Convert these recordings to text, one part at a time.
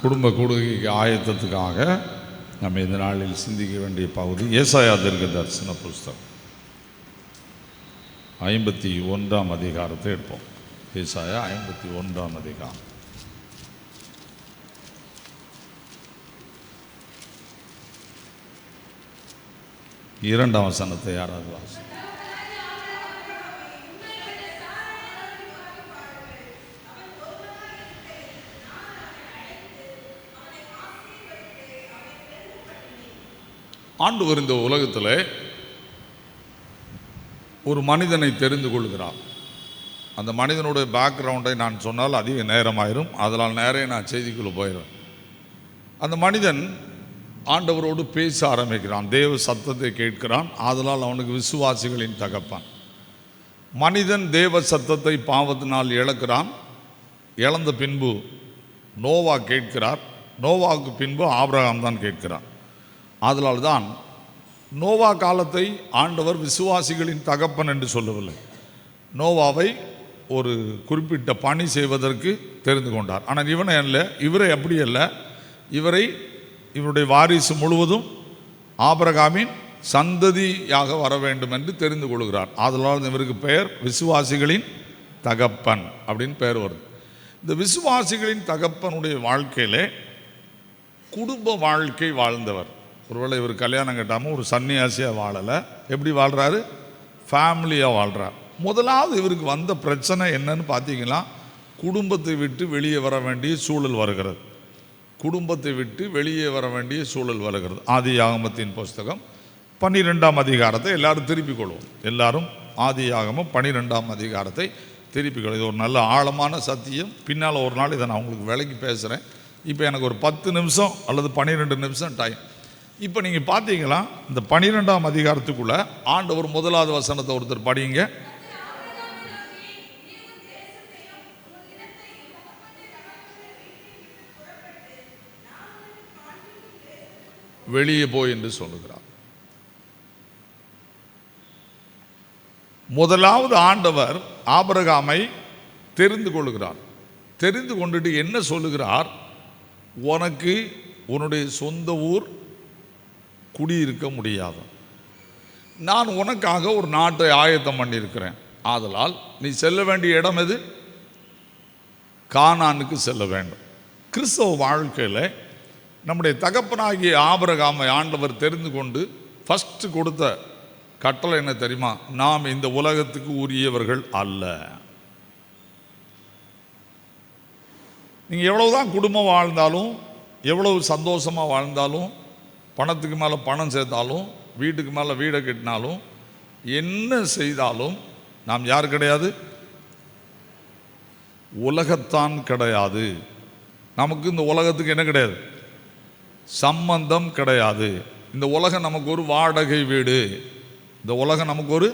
குடும்ப கூடுகைக்கு ஆயத்தத்துக்காக நம்ம இந்த நாளில் சிந்திக்க வேண்டிய பகுதி ஏசாயா தீர்க்கதரிசன புஸ்தகம் 51ஆம் அதிகாரத்தை எடுப்போம். ஏசாயா 51ஆம் அதிகாரம். இரண்டாம் வசனத்தை யாராவது வாசி. ஆண்டவர் இந்த உலகத்தில் ஒரு மனிதனை தெரிந்து கொள்கிறார். அந்த மனிதனுடைய பேக்ரவுண்டை நான் சொன்னால் அதிக நேரமாயிரும், அதனால் நேரம் நான் செய்திக்குள்ளே போயிடுவேன். அந்த மனிதன் ஆண்டவரோடு பேச ஆரம்பிக்கிறான், தேவ சத்தத்தை கேட்கிறான், ஆதலால் அவனுக்கு விசுவாசிகளின் தகப்பன். மனிதன் தேவ சத்தத்தை பாவத்தினால் இழக்கிறான். இழந்த பின்பு நோவா கேட்கிறார். நோவாவுக்கு பின்பு ஆபிரகாம் தான் கேட்கிறான். அதனால் தான் நோவா காலத்தை ஆண்டவர் விசுவாசிகளின் தகப்பன் என்று சொல்லவில்லை. நோவாவை ஒரு குறிப்பிட்ட பணி செய்வதற்கு தெரிந்து கொண்டார். ஆனால் இவனை அல்ல, இவரை அப்படி அல்ல, இவருடைய வாரிசு முழுவதும் ஆபிரகாமின் சந்ததியாக வர வேண்டும் என்று தெரிந்து கொள்கிறார். அதனால் இவருக்கு பெயர் விசுவாசிகளின் தகப்பன் அப்படின்னு பெயர் வருது. இந்த விசுவாசிகளின் தகப்பனுடைய வாழ்க்கையிலே குடும்ப வாழ்க்கை வாழ்ந்தவர். ஒருவேளை இவர் கல்யாணம் கட்டாமல் ஒரு சன்னியாசியாக வாழலை. எப்படி வாழ்கிறாரு? ஃபேமிலியாக வாழ்கிறார். முதலாவது இவருக்கு வந்த பிரச்சனை என்னன்னு பார்த்தீங்கன்னா, குடும்பத்தை விட்டு வெளியே வர வேண்டிய சூழல் வருகிறது. குடும்பத்தை விட்டு வெளியே வர வேண்டிய சூழல் வருகிறது. ஆதியாகமத்தின் புஸ்தகம் 12ஆம் அதிகாரத்தை எல்லாரும் திருப்பிக் கொள்வோம். எல்லாரும் ஆதியாகமம் 12ஆம் அதிகாரத்தை திருப்பிக் கொள்வோம். இது ஒரு நல்ல ஆழமான சத்தியம். பின்னால் ஒரு நாள் இதை நான் உங்களுக்கு விலைக்கு பேசுகிறேன். இப்போ எனக்கு ஒரு 10 நிமிஷம் அல்லது 12 நிமிஷம் டைம். இப்போ நீங்கள் பார்த்தீங்களா, இந்த 12ஆம் அதிகாரத்துக்குள்ள ஆண்டவர் முதலாவது வசனத்தை ஒருத்தர் படிங்க. வெளியே போய் என்று சொல்லுகிறார். முதலாவது ஆண்டவர் ஆபிரகாமை தெரிந்து கொள்கிறார். தெரிந்து கொண்டுட்டு என்ன சொல்லுகிறார்? உனக்கு உன்னுடைய சொந்த ஊர் குடியிருக்க முடியாது. நான் உனக்காக ஒரு நாட்டை ஆயத்தம் பண்ணியிருக்கிறேன். ஆதலால் நீ செல்ல வேண்டிய இடம் எது? கானானுக்கு செல்ல வேண்டும். கிறிஸ்தவ வாழ்க்கையில் நம்முடைய தகப்பனாகிய ஆபிரகாமை ஆண்டவர் தெரிந்து கொண்டு ஃபஸ்ட்டு கொடுத்த கட்டளை என்ன தெரியுமா? நாம் இந்த உலகத்துக்கு உரியவர்கள் அல்ல. நீங்கள் எவ்வளவுதான் குடும்பம் வாழ்ந்தாலும், எவ்வளவு சந்தோஷமாக வாழ்ந்தாலும், பணத்துக்கு மேலே பணம் சேர்த்தாலும், வீட்டுக்கு மேலே வீடை கட்டினாலும், என்ன செய்தாலும் நாம் யார் கிடையாது? உலகத்தான் கிடையாது. நமக்கு இந்த உலகத்துக்கு என்ன கிடையாது? சம்பந்தம் கிடையாது. இந்த உலகம் நமக்கு ஒரு வாடகை வீடு. இந்த உலகம் நமக்கு ஒரு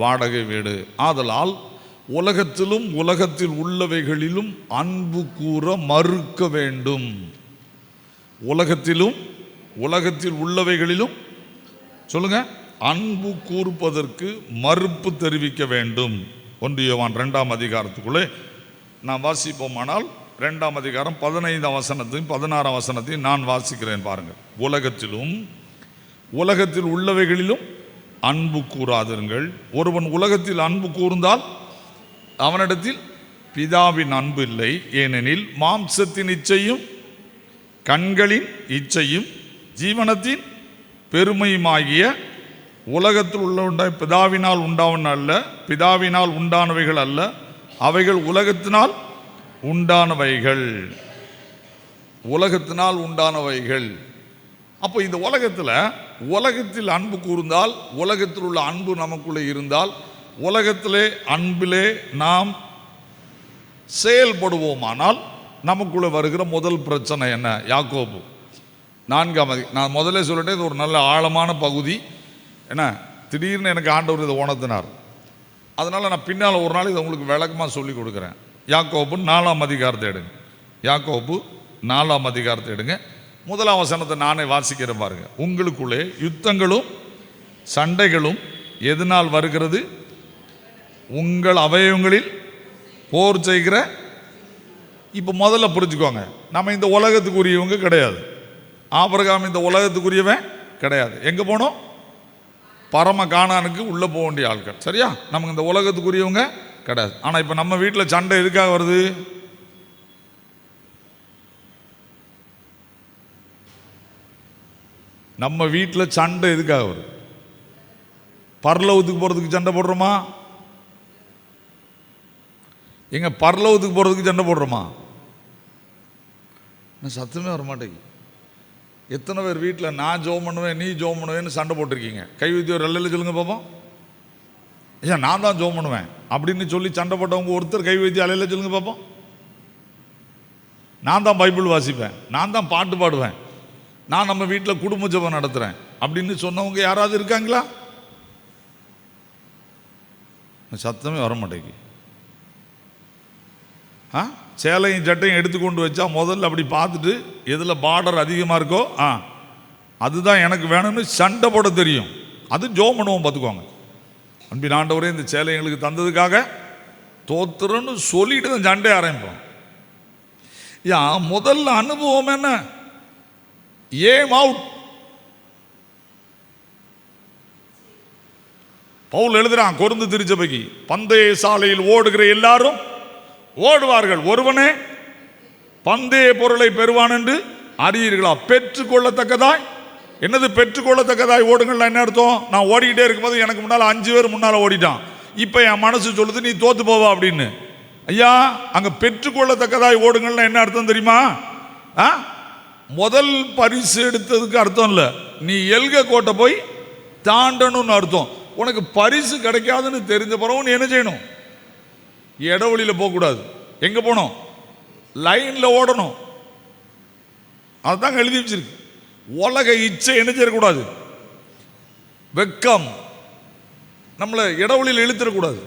வாடகை வீடு. ஆதலால் உலகத்திலும் உலகத்தில் உள்ளவைகளிலும் அன்பு கூற மறுக்க வேண்டும். உலகத்திலும் உலகத்தில் உள்ளவைகளிலும் சொல்லுங்க, அன்பு கூறுப்பதற்கு மறுப்பு தெரிவிக்க வேண்டும். 1 யோவான் 2ஆம் அதிகாரத்துக்குள்ளே நான் வாசிப்போமானால் 2ஆம் அதிகாரம் 15ஆம் வசனத்தையும் 16ஆம் வசனத்தையும் நான் வாசிக்கிறேன் பாருங்கள். உலகத்திலும் உலகத்தில் உள்ளவைகளிலும் அன்பு கூறாதிருங்கள். ஒருவன் உலகத்தில் அன்பு கூர்ந்தால் அவனிடத்தில் பிதாவின் அன்பு இல்லை. ஏனெனில் மாம்சத்தின் இச்சையும் கண்களின் இச்சையும் ஜீவனத்தின் பெருமையுமாகிய உலகத்தில் உள்ள பிதாவினால் உண்டாவன அல்ல, பிதாவினால் உண்டானவைகள் அல்ல, அவைகள் உலகத்தினால் உண்டானவைகள். உலகத்தினால் உண்டானவைகள். அப்போ இந்த உலகத்தில் அன்பு கூர்ந்தால், உலகத்தில் உள்ள அன்பு நமக்குள்ளே இருந்தால், உலகத்திலே அன்பிலே நாம் செயல்படுவோமானால் நமக்குள்ளே வருகிற முதல் பிரச்சனை என்ன? யாக்கோபு 4ஆம் நான் முதல்ல சொல்லிட்டேன், இது ஒரு நல்ல ஆழமான பகுதி. என்ன, திடீர்னு எனக்கு ஆண்டவர் இதை உணர்த்தினார். அதனால் நான் பின்னால் ஒரு நாள் இதை உங்களுக்கு விளக்கமாக சொல்லி கொடுக்குறேன். யாக்கோபு 4ஆம் அதிகாரத்தை எடுங்க. யாக்கோபு 4ஆம் அதிகாரத்தை எடுங்க. 1ஆம் வசனத்தை நானே வாசிக்கிறேன் பாருங்க. உங்களுக்குள்ளே யுத்தங்களும் சண்டைகளும் எதனால் வருகிறது? உங்கள் அவயவங்களில் போர் செய்கிற இப்போ முதல்ல புரிஞ்சுக்கோங்க, நம்ம இந்த உலகத்துக்குரியவங்க கிடையாது. ஆபிரகாம் இந்த உலகத்துக்குரியவன் கிடையாது. எங்கே போனோம்? பரம கானானுக்கு உள்ளே போக வேண்டிய ஆட்கள். சரியா? நமக்கு இந்த உலகத்துக்குரியவங்க கிடையாது. ஆனால் இப்போ நம்ம வீட்டில் சண்டை எதுக்காக வருது? நம்ம வீட்டில் சண்டை எதுக்காக வருது? பரலோகத்துக்கு போகிறதுக்கு சண்டை போடுறோமா? எங்க பரலோகத்துக்கு போகிறதுக்கு சண்டை போடுறோமா? சத்தமே வர மாட்டேங்குது. எத்தனை பேர் வீட்டில் நான் ஜோம் பண்ணுவேன், நீ ஜோம் பண்ணுவேன்னு சண்டை போட்டிருக்கீங்க? கை வைத்தி ஒரு அல்ல சொல்லுங்க பார்ப்போம். ஏன் நான் தான் ஜோம் பண்ணுவேன் அப்படின்னு சொல்லி சண்டை போட்டவங்க ஒருத்தர் கை வைத்தி அலையில சொல்லுங்க பார்ப்போம். நான் தான் பைபிள் வாசிப்பேன், நான் தான் பாட்டு பாடுவேன், நான் நம்ம வீட்டில் குடும்ப ஜெபம் நடத்துகிறேன் அப்படின்னு சொன்னவங்க யாராவது இருக்காங்களா? சத்தமே வர மாட்டேங்குது. சேலையும் சட்டையும் எடுத்துக்கொண்டு வச்சா முதல்ல அப்படி பார்த்துட்டு எதில் பார்டர் அதிகமாக இருக்கோ அதுதான் எனக்கு வேணும்னு சண்டை போட தெரியும். அது ஜோம் பண்ணுவோம். பார்த்துக்கோங்க. அன்பின் ஆண்டவரே, இந்த சேலை எங்களுக்கு தந்ததுக்காக தோத்துறன்னு சொல்லிட்டு தான் சண்டை ஆரம்பிப்போம். முதல்ல அனுபவம் என்ன? ஏம் அவுட். பவுல் எழுதுறான் கொரிந்து திருச்சபைக்கு, பந்தய சாலையில் ஓடுகிற எல்லாரும் ஓடுவார்கள், ஒருவனே பந்தய பொருளை பெறுவான் என்று அறியீர்களா? பெற்றுக்கொள்ளத்தக்கதாய். என்னது பெற்றுக்கொள்ளத்தக்கதாய் ஓடுங்கள்? என்ன அர்த்தம்? நான் ஓடிக்கிட்டே இருக்கும்போது எனக்கு முன்னால் 5 பேர் முன்னால் ஓடிட்டான், இப்போ என் மனசு சொல்லுது நீ தோத்து போவா அப்படின்னு. ஐயா, அங்கே பெற்றுக்கொள்ளத்தக்கதாய் ஓடுங்கள்னா என்ன அர்த்தம் தெரியுமா? முதல் பரிசு எடுத்ததுக்கு அர்த்தம் இல்லை, நீ எல்க கோட்டை போய் தாண்டணும்னு அர்த்தம். உனக்கு பரிசு கிடைக்காதுன்னு தெரிஞ்ச பிறகு நீ என்ன செய்யணும்? இடவழியில் போகக்கூடாது. எங்கே போகணும்? லைனில் ஓடணும். அதுதான் எழுதி வச்சிருக்கு. உலக இச்சை என்ன செய்யக்கூடாது? வெக்கம் நம்மளை இடவழியில் இழுத்துடக்கூடாது.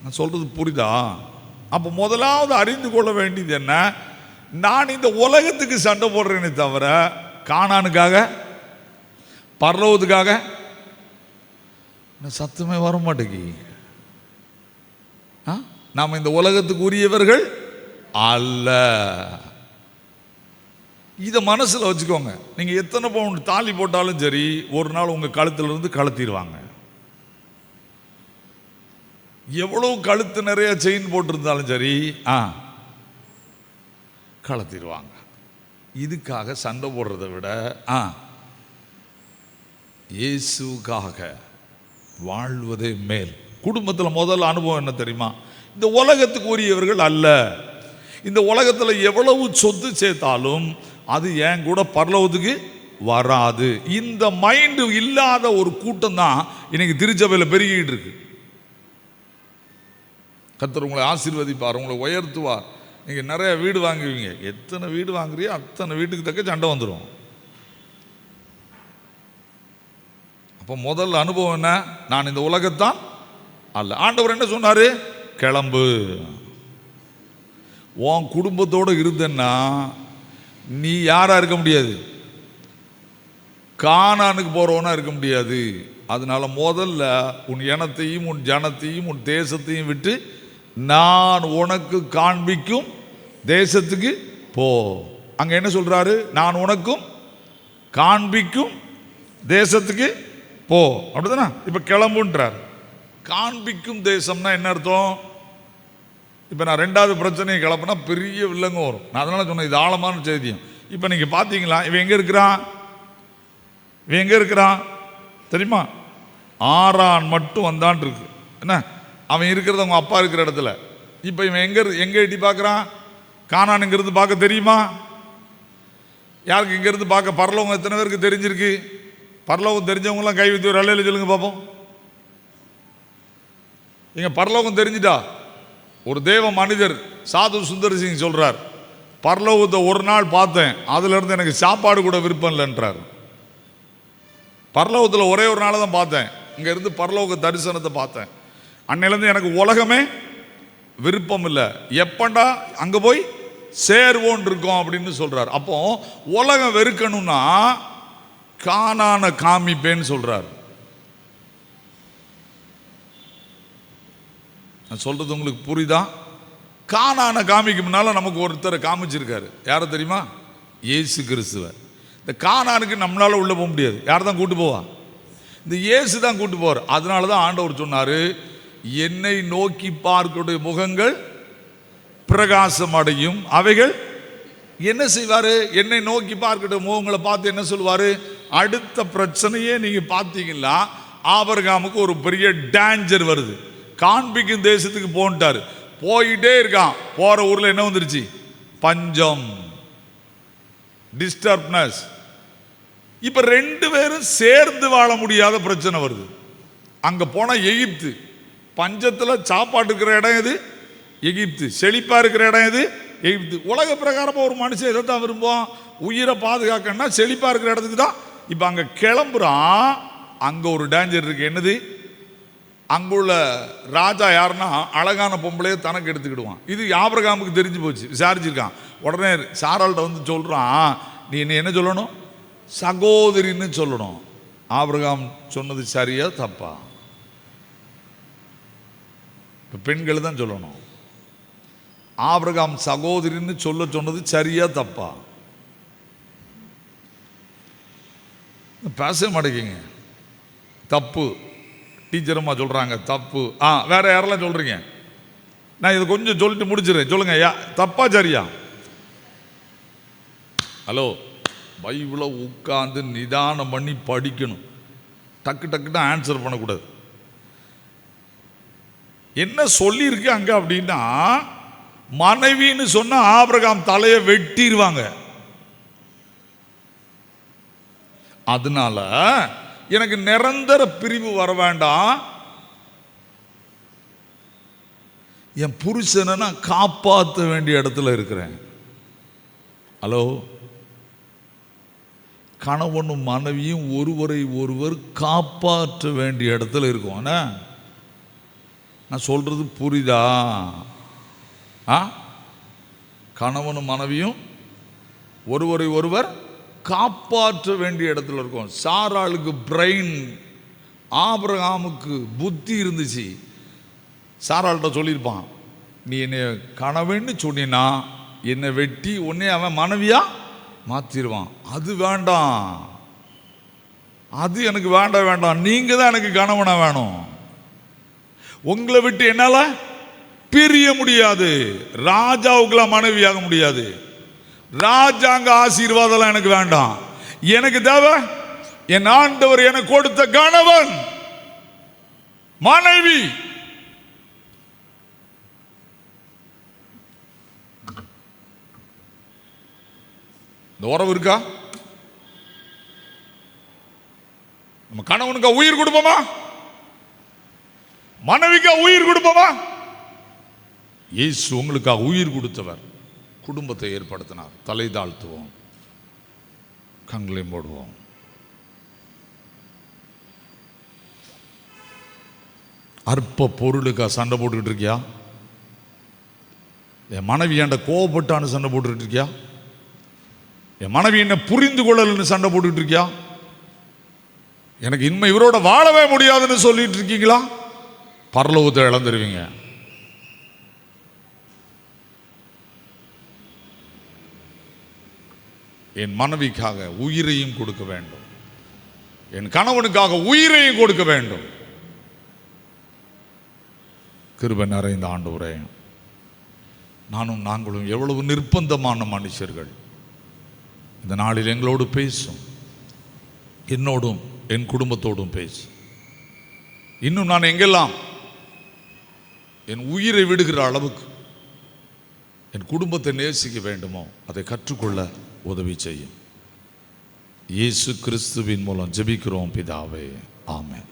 நான் சொல்றது புரியுதா? அப்போ முதலாவது அறிந்து கொள்ள வேண்டியது என்ன? நான் இந்த உலகத்துக்கு சண்டை போடுறேனே தவிர கானானுக்காக பரலோகத்துக்காக சத்தமே வர மாட்டேங்கி. நாம் இந்த உலகத்துக்கு உரியவர்கள் அல்ல. இதை மனசில் வச்சுக்கோங்க. நீங்கள் எத்தனை பவுண்ட் தாலி போட்டாலும் சரி, ஒரு நாள் உங்கள் கழுத்திலிருந்து கழட்டிடுவாங்க. எவ்வளவு கழுத்து நிறைய செயின் போட்டிருந்தாலும் சரி கழட்டிடுவாங்க. இதுக்காக சண்டை போடுறதை விட இயேசுக்காக வாழ்வதே மேல். குடும்பத்தில் முதல் அனுபவம் என்ன தெரியுமா? இந்த உலகத்துக்கு உரியவர்கள் அல்ல. இந்த உலகத்தில் எவ்வளவு சொத்து சேர்த்தாலும் அது என் கூட பரலோகத்துக்கு வராது. இந்த மைண்டு இல்லாத ஒரு கூட்டம் தான் இன்னைக்கு திருச்சபையில் பெருகிட்டு இருக்கு. கர்த்தர் உங்களை ஆசீர்வதிப்பார், உங்களை உயர்த்துவார். நீங்கள் நிறைய வீடு வாங்குவீங்க. எத்தனை வீடு வாங்குறியோ அத்தனை வீட்டுக்கு தக்க சண்டை வந்துடும். அப்போ முதல் அனுபவம் என்ன? நான் இந்த உலகத்தான் அல்ல. ஆண்டவர் என்ன சொன்னாரு? கிளம்பு. உன் குடும்பத்தோடு இருந்தன்னா நீ யாரா இருக்க முடியாது? கானானுக்கு போறவனா இருக்க முடியாது. அதனால முதல்ல உன் இனத்தையும் உன் ஜனத்தையும் உன் தேசத்தையும் விட்டு நான் உனக்கு காண்பிக்கும் தேசத்துக்கு போ. அங்க என்ன சொல்றாரு? நான் உனக்கும் காண்பிக்கும் தேசத்துக்கு போ. அப்படிதானே? இப்ப கிளம்புன்றார். காண்பிக்கும் தேசம்னா என்ன அர்த்தம்? இப்போ நான் 2வது பிரச்சனையை கிளப்புனா பெரிய வில்லங்க வரும். நான் அதனால சொன்னேன், இது ஆழமான செய்தியும். இப்போ நீங்கள் பார்த்தீங்களா, இவன் எங்கே இருக்கிறான்? இவன் எங்கே இருக்கிறான் தெரியுமா? ஆரான் மட்டும் வந்தான் இருக்கு. என்ன அவன் இருக்கிறது அவங்க அப்பா இருக்கிற இடத்துல. இப்போ இவன் எங்கே எட்டி பார்க்குறான்? கானான் இங்கிருந்து பார்க்க தெரியுமா? யாருக்கு இங்கேருந்து பார்க்க? பரலோகம் எத்தனை பேருக்கு தெரிஞ்சிருக்கு? பரலோகம் தெரிஞ்சவங்களாம் கை வைத்து ஒரு அலையில சொல்லுங்க பார்ப்போம். இங்கே பரலோகம் தெரிஞ்சிட்டா ஒரு தேவ மனிதர் சாது சுந்தர் சிங் சொல்றார், பரலோகத்தை ஒரு நாள் பார்த்தேன், அதுல இருந்து எனக்கு சாப்பாடு கூட விருப்பம் இல்லைன்றார். பரலோகத்தில் ஒரே ஒரு நாள் தான் பார்த்தேன், இங்க இருந்து பரலோக தரிசனத்தை பார்த்தேன், அன்னையிலேருந்து எனக்கு உலகமே விருப்பம் இல்லை, எப்பண்டா அங்க போய் சேர்வோன் இருக்கோம் அப்படின்னு சொல்றார். அப்போ உலகம் வெறுக்கணும்னா கானான காமிப்பேன்னு சொல்றார். நான் சொல்றது உங்களுக்கு புரியுதா? கானானை காமிக்கு முன்னால நமக்கு ஒருத்தரை காமிச்சிருக்காரு. யாரை தெரியுமா? இயேசு கிறிஸ்துவர். இந்த கானானுக்கு நம்மளால உள்ள போக முடியாது. யார் தான் கூட்டு போவா? இந்த இயேசு தான் கூட்டு போவார். அதனால தான் ஆண்டவர் சொன்னாரு, என்னை நோக்கி பார்க்கக்கூடிய முகங்கள் பிரகாசம் அடையும், அவைகள் என்ன செய்வாரு? என்னை நோக்கி பார்க்கக்கூடிய முகங்களை பார்த்து என்ன சொல்லுவாரு? அடுத்த பிரச்சனையே நீங்க பார்த்தீங்கன்னா ஆபிரகாமுக்கு ஒரு பெரிய டேஞ்சர் வருது. காண்பிக்கும் தேசத்துக்கு போன்ட்டாரு, போயிட்டே இருக்கான். போற ஊர்ல என்ன வந்துருச்சு? பஞ்சம், டிஸ்டர்ப்னஸ். இப்ப ரெண்டு பேரும் சேர்ந்து வாழ முடியாத பிரச்சனை வருது. அங்க போன எகிப்து, பஞ்சத்துல சாப்பாடு இருக்கிற இடம் எது? எகிப்து. செழிப்பா இருக்கிற இடம் எது? எகிப்து. உலக பிரகாரமா ஒரு மனுஷன் எதை தான் விரும்புவான்? உயிரை பாதுகாக்கணும்னா செழிப்பா இருக்கிற இடத்துக்கு தான். இப்ப அங்க கிளம்புறான். அங்க ஒரு டேஞ்சர் இருக்கு. என்னது? அங்குள்ள ராஜா யாருன்னா அழகான பொம்பளையை தனக்கு எடுத்துக்கிடுவான். இது ஆபிரகாமுக்கு தெரிஞ்சு போச்சு, விசாரிச்சிருக்கான். உடனே சாராள்கிட்ட வந்து சொல்றான், நீ என்ன சொல்லணும்? சகோதரின்னு சொல்லணும். ஆபிரகாம் சொன்னது சரியா தப்பா? இப்ப பெண்கள் தான் சொல்லணும். ஆபிரகாம் சகோதரின்னு சொல்ல சொன்னது சரியா தப்பா? பேச மாட்டேங்க. தப்பு. டீச்சரம்மா சொல்றாங்க தப்பு. வேற யாரெல்லாம் சொல்றீங்க? நான் இதை கொஞ்சம் சொல்லிட்டு முடிச்சிடுறேன். சொல்லுங்க, தப்பா சரியா? ஹலோ, பைபிளை உட்கார்ந்து நிதானம் பண்ணி படிக்கணும். டக்கு டக்குன்னு ஆன்சர் பண்ணக்கூடாது. என்ன சொல்லியிருக்கு அங்க அப்படின்னா, மனைவின்னு சொன்னா ஆபிரகாம் தலையை வெட்டிடுவாங்க. அதனால எனக்கு நிரந்தர பிரிவு வர வேண்டாம். என் புருஷனை நான் காப்பாற்ற வேண்டிய இடத்துல இருக்கிறேன். ஹலோ, கணவனும் மனைவியும் ஒருவரை ஒருவர் காப்பாற்ற வேண்டிய இடத்துல இருக்கும். நான் சொல்றது புரியுதா? கணவனும் மனைவியும் ஒருவரை ஒருவர் காப்பாற்ற வேண்டிய இடத்துல இருக்கும். சாராளுக்கு பிரெயின், ஆபிரகாமுக்கு புத்தி இருந்துச்சு. சாராள்கிட்ட சொல்லியிருப்பான், நீ என்னை கணவன்னு சொன்னா என்னை வெட்டி உன்னை அவன் மனைவியா மாத்திருவான். அது வேண்டாம், அது எனக்கு வேண்டாம். நீங்க தான் எனக்கு கணவனா வேணும். உங்களை விட்டு என்னால பிரிய முடியாது. ராஜாவுக்குலாம் மனைவியாக முடியாது. ராஜாங்க ஆசீர்வாதம் எனக்கு வேண்டாம். எனக்கு தேவை என் ஆண்டவர் எனக்கு கொடுத்த கணவன், மனைவி. இந்த உறவு இருக்கா? நம்ம கணவனுக்கா உயிர் கொடுப்போமா? மனைவிக்கா உயிர் கொடுப்போமா? இயேசு உங்களுக்காக உயிர் கொடுத்தவர். குடும்பத்தை ஏற்படுத்தினார். தலை தாழ்த்துவோம், கண்களையும் போடுவோம். அற்ப பொருளுக்கா சண்டை போட்டுக்கிட்டு இருக்கியா? என் மனைவி என்கிட்ட கோவப்பட்டான்னு சண்டை போட்டுக்கிட்டு இருக்கியா? என் மனைவி என்ன புரிந்து கொள்ளலன்னு சண்டை போட்டுக்கிட்டு இருக்கியா? எனக்கு இனிமே இவரோட வாழவே முடியாதுன்னு சொல்லிட்டு இருக்கீங்களா? பரலோகத்தை இழந்துருவீங்க. என் மனைவிக்காக உயிரையும் கொடுக்க வேண்டும், என் கணவனுக்காக உயிரையும் கொடுக்க வேண்டும். கிருபை நிறைந்த ஆண்டவரே, நானும் நாங்களும் எவ்வளவு நிர்பந்தமான மனுஷர்கள். இந்த நாளில் எங்களோடு பேசும், என்னோடும் என் குடும்பத்தோடும் பேசு. இன்னும் நான் எங்கெல்லாம் என் உயிரை விடுகிற அளவுக்கு என் குடும்பத்தை நேசிக்க வேண்டுமோ அதை கற்றுக்கொள்ள உதவி செய்யும். இயேசு கிறிஸ்துவின் மூலம் ஜெபிக்கிறோம் பிதாவே, ஆமென்.